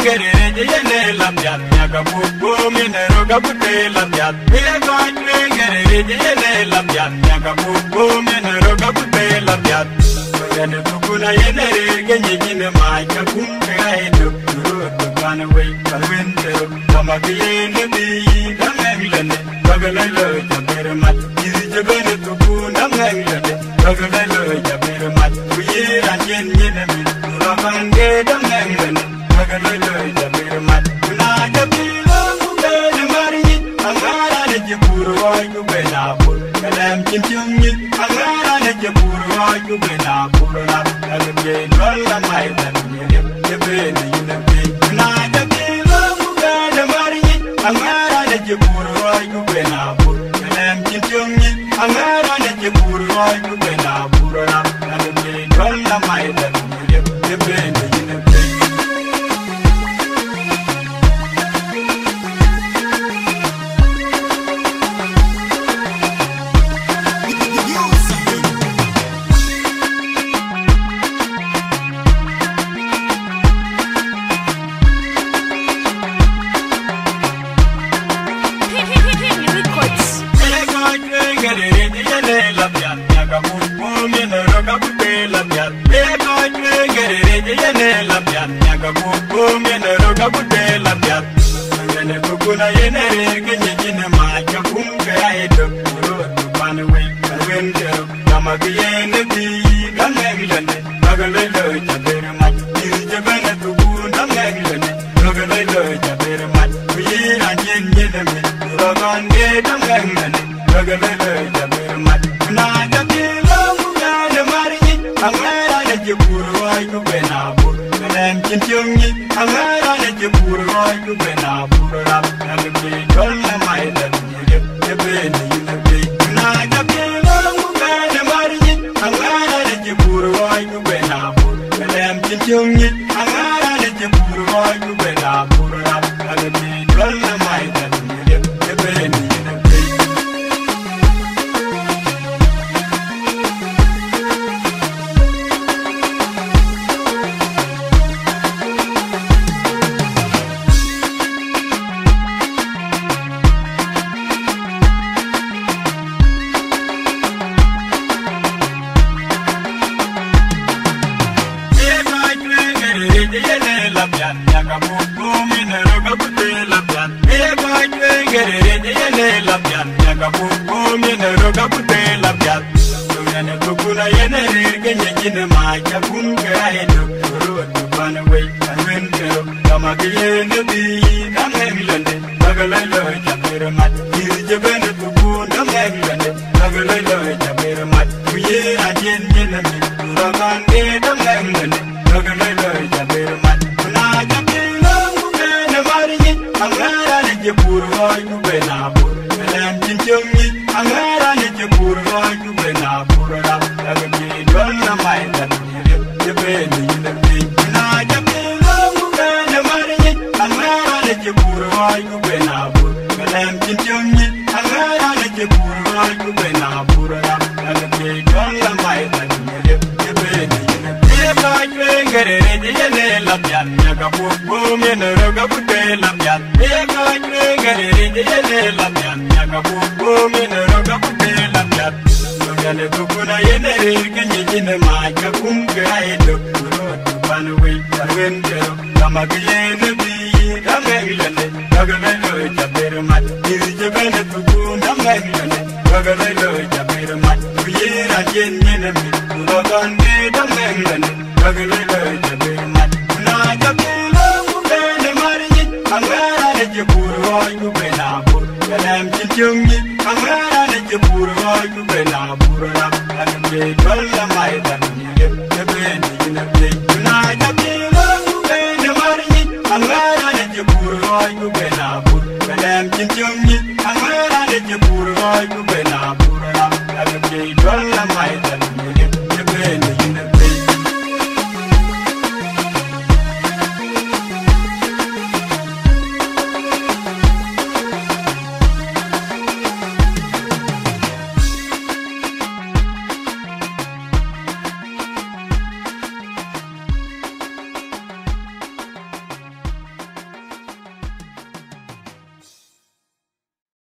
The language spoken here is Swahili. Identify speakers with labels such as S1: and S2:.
S1: gerere yene lamjat nyaga bubu minero gabute lamjat ega gerere yene lamjat nyaga bubu minero gabute lamjat yene tukuna yene genye jine maika kumga edo ro kana we kalwente kamagiyene bi damengene bagalelo jabere mat jabene tukuna ngengene bagalelo jabere mat kuyira yene mi rabange damengene bagalelo jabere mat na jabilo mugale mari angara ne jiburu ayu benabur kalam chimchumni angara ne jiburu ayu benabur na kalbe dolla mai dan ne jabene yinabe na jabilo mugale mari angara ne jiburu ayu benabur kalam chimchumni angara ne jiburu ayu benabur na kalbe dolla mai dan ne jabene yinabe Kuna yene genye jine maja kumga edo Pane we kalwende Kama kiyene bi Namegilene Nagalelo jabere mat Jabene tubu namegilene Nagalelo jabere mat Kuyira jene me Rogande namegilene Nagalelo jabere mat Na jabilo mugane marinyi Angara ne jiburu ayu benabur Kalem chintyungi Angara ne jiburu ayu benabur Rap nalbe dolla maidan Jabene yinabe Na jabilo mugane marinyi Angara ne jiburu ayu benabur Kalem chintyungi Angara ne jiburu ayu benabur Rap nalbe dolla maidan Jabene yinabe Jabere mat,